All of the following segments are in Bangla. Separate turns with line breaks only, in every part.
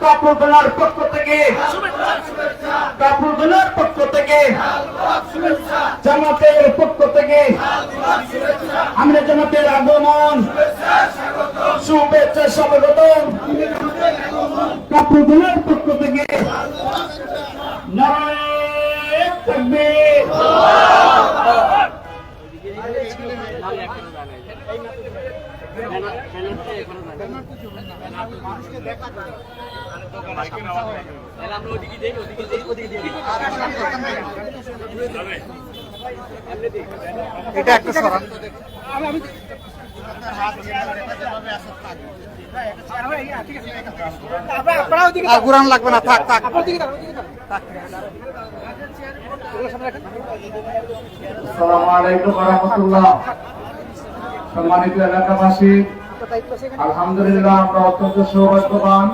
কাপুরগোলার পক্ষ থেকে কাপুরগোলার পক্ষ থেকে জামাতের পক্ষ থেকে আমরা জামাতের আগমন শুভেচ্ছা স্বাগতম। কাপুরগোলার পক্ষ থেকে নারায়ে তাকবীর।
এটা একটা সরান ঘুরান লাগবে না, থাক থাক।
আসসালামু আলাইকুম ওয়া রাহমাতুল্লাহ। সম্মানিত এলাকাবাসী, আলহামদুলিল্লাহ আমরা অত্যন্ত সৌভাগ্যবান।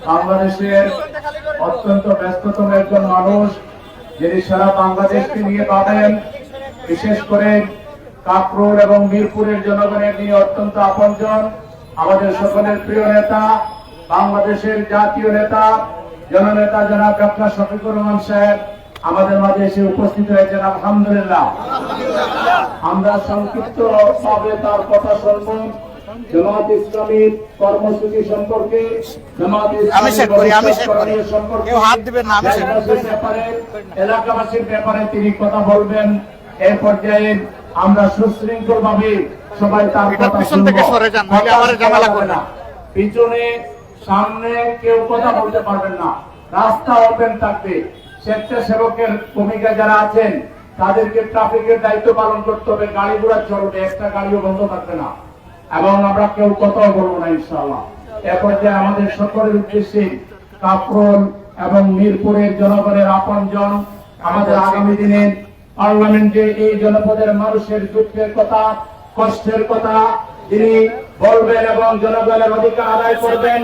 বাংলাদেশের অত্যন্ত ব্যস্ততম একজন মানুষ যিনি সারা বাংলাদেশকে নিয়ে ভাবেন, বিশেষ করে কাকরোল এবং মিরপুরের জনগণের নিয়ে অত্যন্ত আপনজন, আমাদের সকলের প্রিয় নেতা, বাংলাদেশের জাতীয় নেতা, জননেতা জনাব ডক্টর শফিকুর রহমান সাহেব আমাদের মাঝে এসে উপস্থিত হয়েছেন। আলহামদুলিল্লাহ। আমরা সংক্ষিপ্ত ভাবে তার কথা শুনব। জামাত ইসলামীর কর্মসূচি সম্পর্কে, জামাত ইসলামীর সম্পর্কে, এলাকাবাসীর ব্যাপারে তিনি কথা বলবেন। এই পর্যায়ে আমরা সুশৃঙ্খল ভাবে সবাই তার কথা শুনবো। পিছনে সামনে কেউ কথা বলতে পারবেন না, রাস্তা ওপেন থাকবে। স্বেচ্ছাসেবকের ভূমিকা যারা আছেন তাদেরকে ট্রাফিকের দায়িত্ব পালন করতে হবে। গাড়ি ঘোড়া চলবে, একটা গাড়িও বন্ধ থাকবে না, এবং আমরা কেউ কথাও বলবো না ইনশাআল্লাহ। এরপর যে আমাদের সকলের উদ্দেশ্যে কাকরোল এবং মিরপুরের জনগণের আপনজন, আমাদের আগামী দিনের পার্লামেন্টে এই জনপদের মানুষের দুঃখের কথা, কষ্টের কথা তিনি বলবেন এবং জনগণের অধিকার আদায় করবেন,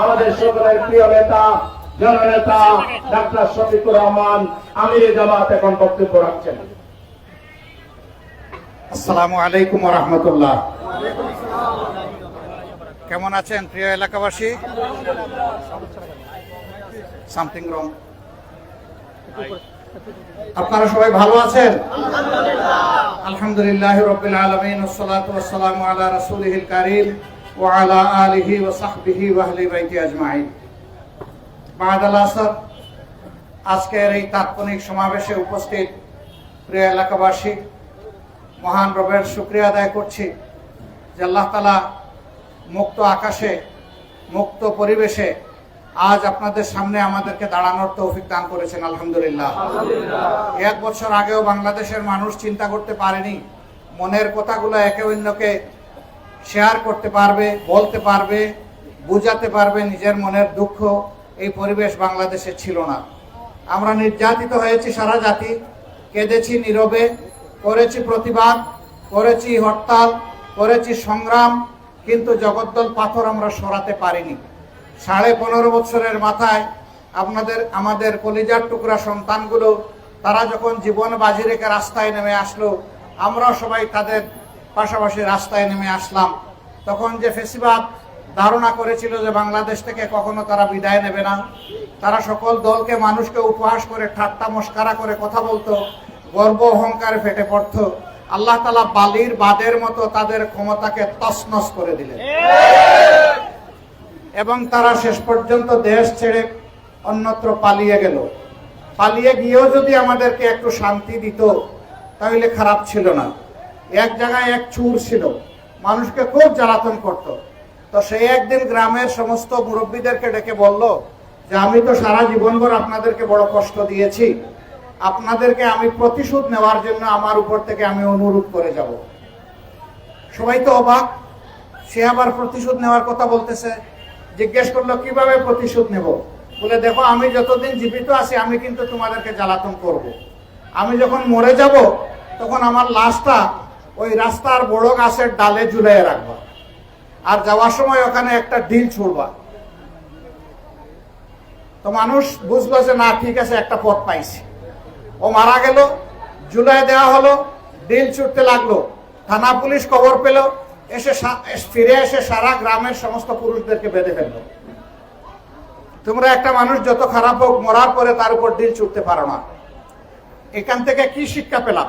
আমাদের সকলের প্রিয় নেতা জননেতা ডক্টর শফিকুর রহমান আমিরে জামাত এখন বক্তব্য রাখছেন।
আসসালামু আলাইকুম ওয়া রাহমাতুল্লাহ। কেমন আছেন প্রিয় এলাকাবাসী? Something wrong. আপনারা সবাই ভালো আছেন? আলহামদুলিল্লাহ রাব্বিল আলামিন, ওয়াসসালাতু ওয়াসসালামু আলা রাসূলিহিল কারীম ওয়া আলা আলিহি ওয়া সাহবিহি ওয়া আহলি বাইতি আজমাইন। বা'দাল আসর, আজকের এই তাৎক্ষণিক সমাবেশে উপস্থিত প্রিয় এলাকাবাসী, মহান রবের শুকরিয়া আদায় করছি যে আল্লাহ তাআলা মুক্ত আকাশে, মুক্ত পরিবেশে আজ আপনাদের সামনে আমাদেরকে দাঁড়ানোর তৌফিক দান করেছেন। আলহামদুলিল্লাহ। 1 বছর আগেও বাংলাদেশের মানুষ চিন্তা করতে পারেনি মনের কথাগুলো একে অন্যকে শেয়ার করতে পারবে, বলতে পারবে, বুঝাতে পারবে নিজের মনের দুঃখ। এই পরিবেশ বাংলাদেশে ছিল না। আমরা নির্যাতিত হয়েছি, সারা জাতি কেঁদেছি নীরবে, করেছি প্রতিবাদ, করেছি হরতাল, করেছি সংগ্রাম, কিন্তু জগদ্দল পাথর আমরা সরাতে পারিনি। 15.5 বছরের মাথায় আমাদের কলিজার টুকরা সন্তানগুলো তারা যখন জীবন বাজি রেখে রাস্তায় নেমে আসলো, আমরাও সবাই তাদের পাশাপাশি রাস্তায় নেমে আসলাম। তখন যে ফেসিবাদ ধারণা করেছিল যে বাংলাদেশ থেকে কখনো তারা বিদায় নেবে না, তারা সকল দলকে, মানুষকে উপহাস করে, ঠাট্টা মস্কারা করে কথা বলতো, গর্ব অহংকারে ফেটে পড়ত, আল্লাহ তাআলা বালির বাঁধের মতো তাদের ক্ষমতাকে তছনছ করে দিলেন এবং তারা শেষ পর্যন্ত দেশ ছেড়ে অন্যত্র পালিয়ে গেল। পালিয়ে গিয়েও যদি আমাদেরকে একটু শান্তি দিত তাহলে খারাপ ছিল না। এক জায়গায় এক চুর ছিল, মানুষকে খুব জ্বালাতন করত। তো সেই একদিন গ্রামের সমস্ত মুরব্বীদেরকে ডেকে বলল যে আমি তো সারা জীবনভর আপনাদেরকে বড় কষ্ট দিয়েছি, আপনাদেরকে আমি প্রতিশোধ নেওয়ার জন্য আমার উপর থেকে আমি অনুরোধ করে যাব। সবাই তো অবাক, সে আবার প্রতিশোধ নেওয়ার কথা বলতেছে। জিজ্ঞেস করলো কিভাবে প্রতিশোধ নেব? বলে দেখো, আমি যতদিন জীবিত আছি আমি কিন্তু তোমাদেরকে জ্বালাতন করব। আমি যখন মরে যাব তখন আমার লাশটা ওই রাস্তার বড় গাছের ডালে ঝুলিয়ে রাখবা, আর যাওয়ার সময় ওখানে একটা ঢিল ছুড়বা। তো মানুষ বুঝলো যে না, ঠিক আছে, একটা পথ পাইছি। ও মারা গেল, ঝুলিয়ে দেওয়া হলো, ঢিল ছুটতে লাগলো। থানা পুলিশ খবর পেল, ফিরে এসে সারা গ্রামের সমস্ত পুরুষদেরকে বেঁধে ফেললো। তোমরা একটা মানুষ যত খারাপ হোক, মরার পরে তার উপর দিল ছুটতে পারো না। এখান থেকে কি শিক্ষা পেলাম?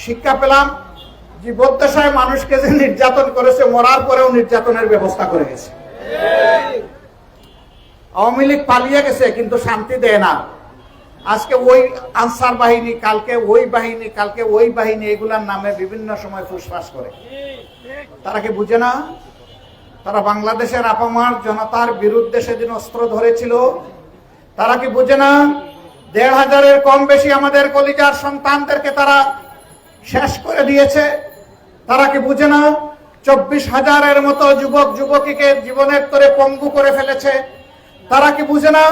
শিক্ষা পেলাম জীবদ্দশায় মানুষকে যে নির্যাতন করেছে, মরার পরেও নির্যাতনের ব্যবস্থা করে গেছে। আওয়ামী লীগ পালিয়ে গেছে কিন্তু শান্তি দেয় না। আজকে ওই আনসার বাহিনী, কালকে ওই বাহিনী, কালকে ওই বাহিনী, এগুলার নামে বিভিন্ন সময় ফুসফাস করে। তারা কি বুঝে না? তারা বাংলাদেশের আপামার জনতার বিরুদ্ধে সেদিন অস্ত্র ধরেছিল। তারা কি বুঝে না ১৫০০-এর কম বেশি আমাদের কলিজার সন্তানদেরকে তারা শেষ করে দিয়েছে? তারা কি বুঝে না ২৪,০০০-এর মতো যুবক যুবতীকে জীবনের তরে পঙ্গু করে ফেলেছে? তারা কি বুঝে না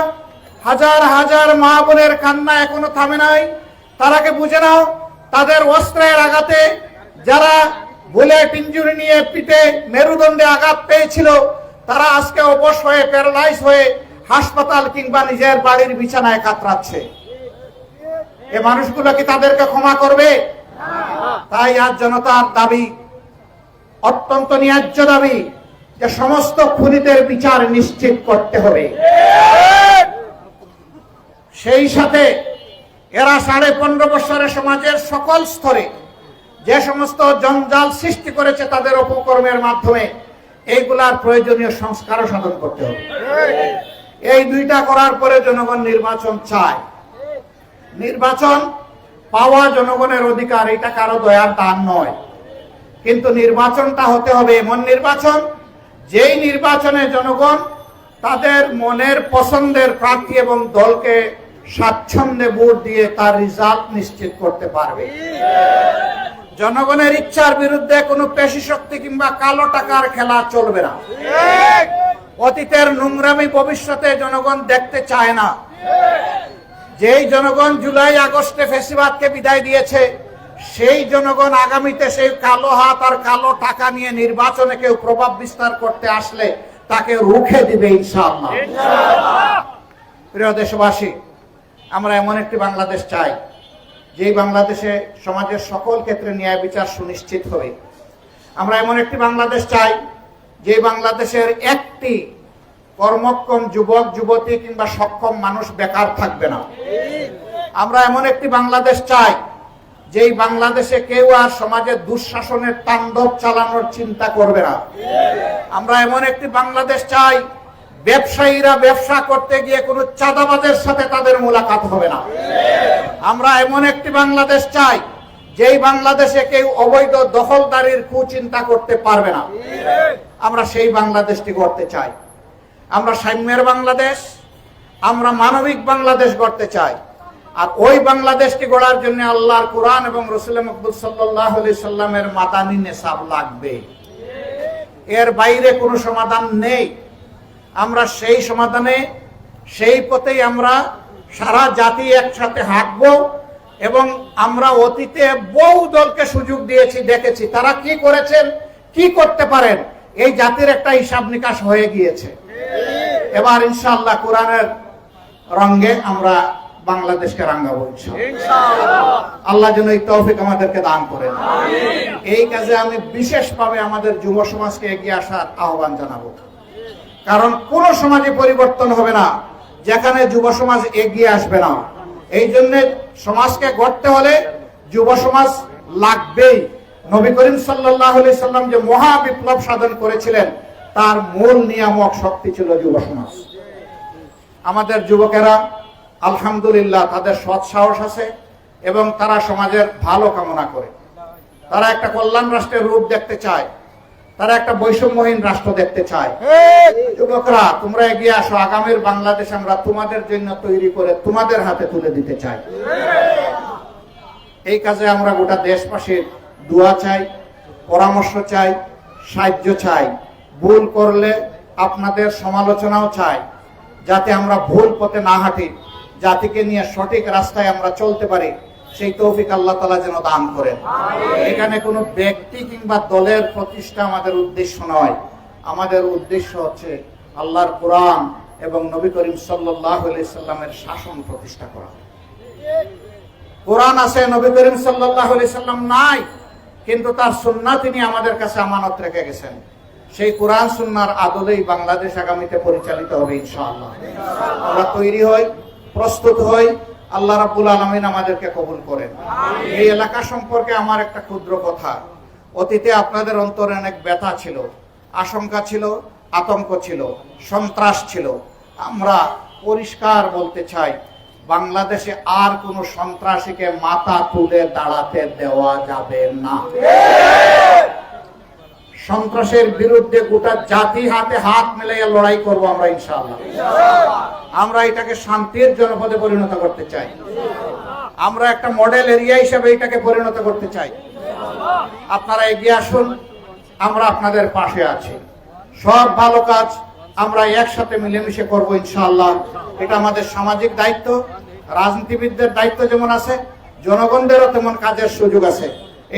হাজার হাজার মা বোনের কান্না এখনো থামে নাই? তারা কি বুঝে না তাদের অস্ত্রের আঘাতে যারা বুলেট ইঞ্জুরি নিয়ে পিঠে মেরুদণ্ডে আঘাত পেয়েছিল, তারা আজকে অবশ হয়ে, প্যারালাইজ হয়ে হাসপাতাল কিংবা নিজের বাড়ির বিছানায় কাতরাচ্ছে? এ মানুষগুলো কি তাদেরকে ক্ষমা করবে? তাই আজ জনতার দাবি, অত্যন্ত ন্যায্য দাবি, যে সমস্ত খুনিদের বিচার নিশ্চিত করতে হবে। সেই সাথে এরা 15.5 বছরে সমাজের সকল স্তরে যে সমস্ত জঞ্জাল সৃষ্টি করেছে তাদের অপকর্মের মাধ্যমে, এইগুলার প্রয়োজনীয় সংস্কারও সাধন করতে হবে। এই দুইটা করার পরে জনগণ নির্বাচন চায়। নির্বাচন পাওয়া জনগণের অধিকার, এটা কারো দয়ার দান নয়। কিন্তু নির্বাচনটা হতে হবে এমন নির্বাচন, যেই নির্বাচনে জনগণ তাদের মনের পছন্দের প্রার্থী এবং দলকে স্বাচ্ছন্দ্যে ভোট দিয়ে তার রেজাল্ট নিশ্চিত করতে পারবে। জনগণের ইচ্ছার বিরুদ্ধে কোনো পেশি শক্তি কিংবা কালো টাকার খেলা চলবে না। অতীতের নোংরামি ভবিষ্যতে জনগণ দেখতে চায় না। যেই জনগণ জুলাই আগস্টে ফ্যাসিবাদকে বিদায় দিয়েছে, সেই জনগণ আগামীতে সেই কালো হাত আর কালো টাকা নিয়ে নির্বাচনে কেউ প্রভাব বিস্তার করতে আসলে তাকে রুখে দিবে ইনশাআল্লাহ। প্রিয় দেশবাসী, আমরা এমন একটি বাংলাদেশ চাই যেই বাংলাদেশে সমাজের সকল ক্ষেত্রে ন্যায় বিচার সুনিশ্চিত হবে। আমরা এমন একটি বাংলাদেশ চাই যে বাংলাদেশের একটি কর্মক্ষম যুবক যুবতী কিংবা সক্ষম মানুষ বেকার থাকবে না। আমরা এমন একটি বাংলাদেশ চাই যেই বাংলাদেশে কেউ আর সমাজের দুঃশাসনের তাণ্ডব চালানোর চিন্তা করবে না। আমরা এমন একটি বাংলাদেশ চাই ব্যবসায়ীরা ব্যবসা করতে গিয়ে কোনো চাঁদাবাজের সাথে তাদের মোলাকাত হবে না। আমরা এমন একটি বাংলাদেশ চাই যেই বাংলাদেশে কেউ অবৈধ দখলদারির কুচিন্তা করতে পারবে না। আমরা সেই বাংলাদেশটি গড়তে চাই। আমরা সাম্যের বাংলাদেশ, আমরা মানবিক বাংলাদেশ গড়তে চাই। আর ওই বাংলাদেশটি গড়ার জন্য আল্লাহর কোরআন এবং রাসূল মুহাম্মদ সাল্লাল্লাহু আলাইহি সাল্লামের মাদানী নেসাব লাগবে। এর বাইরে কোনো সমাধান নেই। আমরা সেই সমাধানে, সেই পথেই আমরা সারা জাতি একসাথে হাঁটবো। এবং আমরা অতীতে বহু দলকে সুযোগ দিয়েছি, দেখেছি তারা কি করেছেন, কি করতে পারেন। এই জাতির একটা হিসাব নিকাশ হয়ে গিয়েছে। এবার ইনশাআল্লাহ কোরআনের রঙে আমরা বাংলাদেশকে রাঙাবো ইনশাআল্লাহ। আল্লাহ যেন এই তৌফিক আমাদেরকে দান করেন। এই কাজে আমি বিশেষভাবে আমাদের যুব সমাজকে এগিয়ে আসার আহ্বান জানাবো। কারণ কোন সমাজে পরিবর্তন হবে না যেখানে যুব সমাজ এগিয়ে আসবে না। এই জন্য সমাজকে গড়তে হলে যুব সমাজ লাগবেই। নবী করিম সাল্লাল্লাহু আলাইহি সাল্লাম যে মহা বিপ্লব সাধন করেছিলেন, তার মূল নিয়ামক শক্তি ছিল যুব সমাজ। আমাদের যুবকেরা আলহামদুলিল্লাহ তাদের সৎ সাহস আছে এবং তারা সমাজের ভালো কামনা করে। তারা একটা কল্যাণ রাষ্ট্রের রূপ দেখতে চায়, তারা একটা বৈষম্যহীন রাষ্ট্র দেখতে চায়। যুবকরা তোমরা এগিয়ে আসো, আগামীর বাংলাদেশ আমরা তোমাদের জন্য তৈরি করে তোমাদের হাতে তুলে দিতে চাই। এই কাজে আমরা গোটা দেশবাসীর দোয়া চাই, পরামর্শ চাই, সাহায্য চাই। ভুল করলে আপনাদের সমালোচনাও চাই, যাতে আমরা ভুল পথে না হাঁটি, জাতিকে নিয়ে সঠিক রাস্তায় আমরা চলতে পারি। সেই তৌফিক আল্লাহ তাআলা যেন দান করেন। এখানে কোনো ব্যক্তি কিংবা দলের প্রতিষ্ঠা আমাদের উদ্দেশ্য নয়। আমাদের উদ্দেশ্য হচ্ছে আল্লাহর কোরআন এবং নবী করিম সাল্লাল্লাহু আলাইহি সাল্লামের শাসন প্রতিষ্ঠা করা। কোরআন আছে, নবী করিম সাল্লাল্লাহু আলাইহি সাল্লাম নাই, কিন্তু তার সুন্নাহ তিনি আমাদের কাছে আমানত রেখে গেছেন। সেই কোরআন সুন্নাহর আদলেই বাংলাদেশ আগামীতে পরিচালিত হবে ইনশাআল্লাহ। আমরা তৈরি হই, প্রস্তুত হই, আল্লাহ রাব্বুল আলামিন আমাদেরকে কবুল করেন। এই এলাকা সম্পর্কে আমার একটা ক্ষুদ্র কথা। অতীতে আপনাদের অন্তরে অনেক ব্যথা ছিল, আশঙ্কা ছিল, আতঙ্ক ছিল, সন্ত্রাস ছিল। আমরা পরিষ্কার বলতে চাই, বাংলাদেশে আর কোনো সন্ত্রাসীকে মাথা তুলে দাঁড়াতে দেওয়া যাবে না। সন্ত্রাসের বিরুদ্ধে গোটা জাতি হাতে হাত মিলাইয়া লড়াই করব আমরা ইনশাআল্লাহ। আমরা এটাকে শান্তির জনপদে পরিণত করতে চাই। আমরা একটা মডেল এরিয়া হিসেবে এটাকে পরিণত করতে চাই। আপনারা এগিয়ে আসুন, আমরা আপনাদের পাশে আছি। সব ভালো কাজ আমরা একসাথে মিলেমিশে করব ইনশাআল্লাহ। এটা আমাদের সামাজিক দায়িত্ব। রাজনীতিবিদদের দায়িত্ব যেমন আছে, জনগণদেরও তেমন কাজের সুযোগ আছে।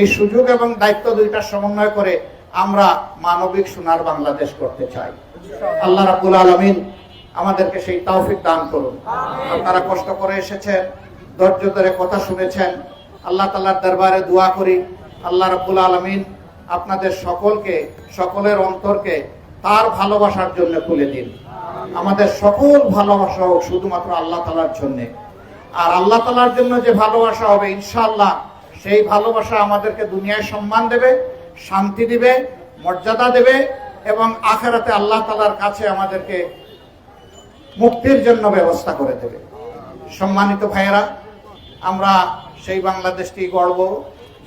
এই সুযোগ এবং দায়িত্ব দুইটা সমন্বয় করে আমরা মানবিক সোনার বাংলাদেশ করতে চাই। আল্লাহ রাব্বুল আলামিন আমাদেরকে সেই তৌফিক দান করুন। আপনারা কষ্ট করে এসেছেন, ধৈর্য ধরে কথা শুনেছেন। আল্লাহ তাআলার দরবারে দোয়া করি, আল্লাহ রাব্বুল আলামিন আপনাদের সকলকে, সকলের অন্তরকে তার ভালোবাসার জন্য খুলে দিন। আমাদের সকল ভালোবাসা হোক শুধুমাত্র আল্লাহ তাআলার জন্য। আর আল্লাহ তাআলার জন্য যে ভালোবাসা হবে ইনশাআল্লাহ, সেই ভালোবাসা আমাদেরকে দুনিয়ায় সম্মান দেবে, শান্তি দিবে, মর্যাদা দেবে এবং আখিরাতে আল্লাহ তাআলার কাছে আমাদেরকে মুক্তির জন্য ব্যবস্থা করে দেবে। সম্মানিত ভাইয়েরা, আমরা সেই বাংলাদেশটি গড়ব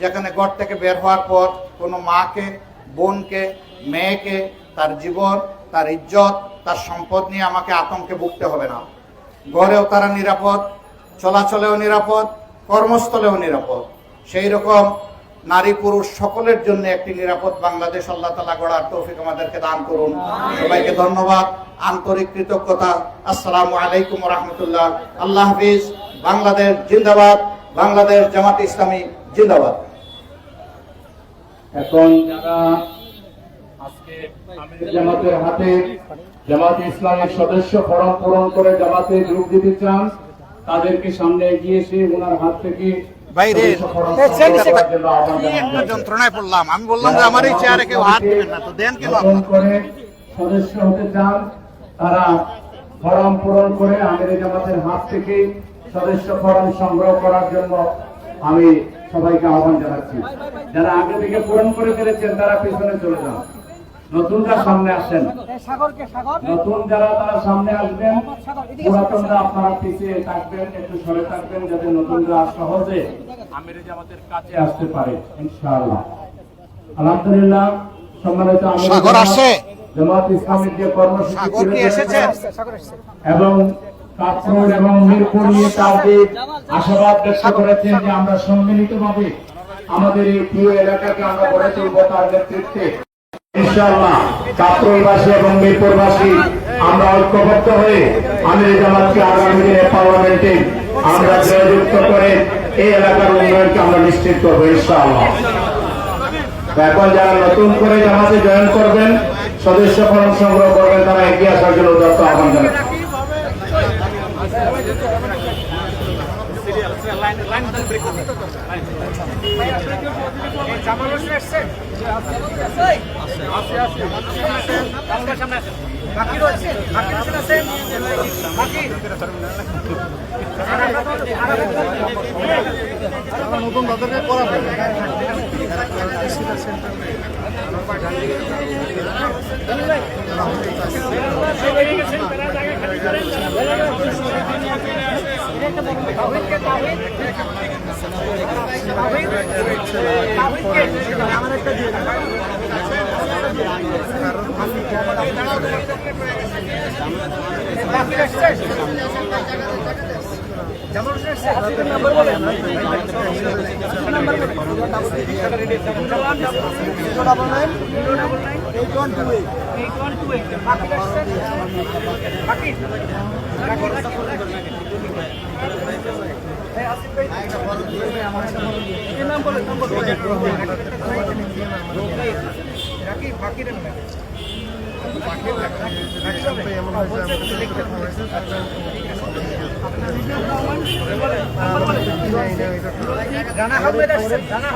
যেখানে ঘর থেকে বের হওয়ার পর কোনো মাকে, বোনকে, মেয়েকে তার জীবন, তার ইজ্জত, তার সম্পদ নিয়ে আমাকে আতঙ্কে ভুগতে হবে না। ঘরেও তারা নিরাপদ, চলাচলেও নিরাপদ, কর্মস্থলেও নিরাপদ। সেই রকম নারী পুরুষ সকলের জন্য একটি নিরাপদ বাংলাদেশ আল্লাহ তাআলা গড়ার তৌফিক আমাদেরকে দান করুন। সবাইকে ধন্যবাদ, আন্তরিক কৃতজ্ঞতা। আসসালামু আলাইকুম ওয়া রাহমাতুল্লাহ। আল্লাহ হাফেজ। বাংলাদেশ জিন্দাবাদ, বাংলাদেশ জামাত ইসলামী জিন্দাবাদ।
এখন যারা আজকে আমির জামাতের হাতে জামাত ইসলামের সদস্য ফরম পূরণ করে জামাতে যোগ দিতে চান, তাদেরকে সামনে এগিয়ে এসে ওনার হাত থেকে
বাইরে যন্ত্রণায় পড়লাম। আমি বললাম যে আমার এই চেয়ারে কেউ হাত দিবেন না, তো দেন কেন
করে সদস্য হতে চান, তারা ফরম পূরণ করে আমির জামাতের হাত থেকে সদস্য ফরম সংগ্রহ করার জন্য আমি সবাইকে আহ্বান জানাচ্ছি। যারা আগে থেকে পূরণ করে ফেলেছেন তারা পিছনে চলে যান, নতুনরা সামনে আসেন। নতুন যারা তারা সামনে আসবেন, পুরাতনরা আপনারা পিছিয়ে থাকবেন, একটু সরে থাকবেন, যাতে নতুনরা সহজে আমির জামাতের কাছে আসতে পারে ইনশাআল্লাহ। আলহামদুলিল্লাহ। সম্মানিত
সাগর আসে
জামাত ইসলামের যে কর্মসূচি এবং কাপড় এবং মিরপুর নিয়ে তার যে আশাবাদ ব্যক্ত করেছেন যে আমরা সম্মিলিতভাবে আমাদের এই প্রিয় এলাকাকে আমরা গড়ে তুলব তার নেতৃত্বে ইনশাআল্লাহ। কাপড়বাসী এবং মিরপুরবাসী আমরা ঐক্যবদ্ধ হয়ে আমির জামাতকে আগামী দিনে পার্লামেন্টে আমরা জয়যুক্ত করে এই এলাকার উন্নয়নকে আমরা নিশ্চিত করবো ইনশাআল্লাহ। এখন যারা নতুন করে জামাতে জয়েন করবেন, সদস্য ফরম সংগ্রহ করবেন, তারা এগিয়ে আসার জন্য উদাত্ত আহ্বান জানাচ্ছি।
নতুন বাজারে পড়াবে বাকি
টাকা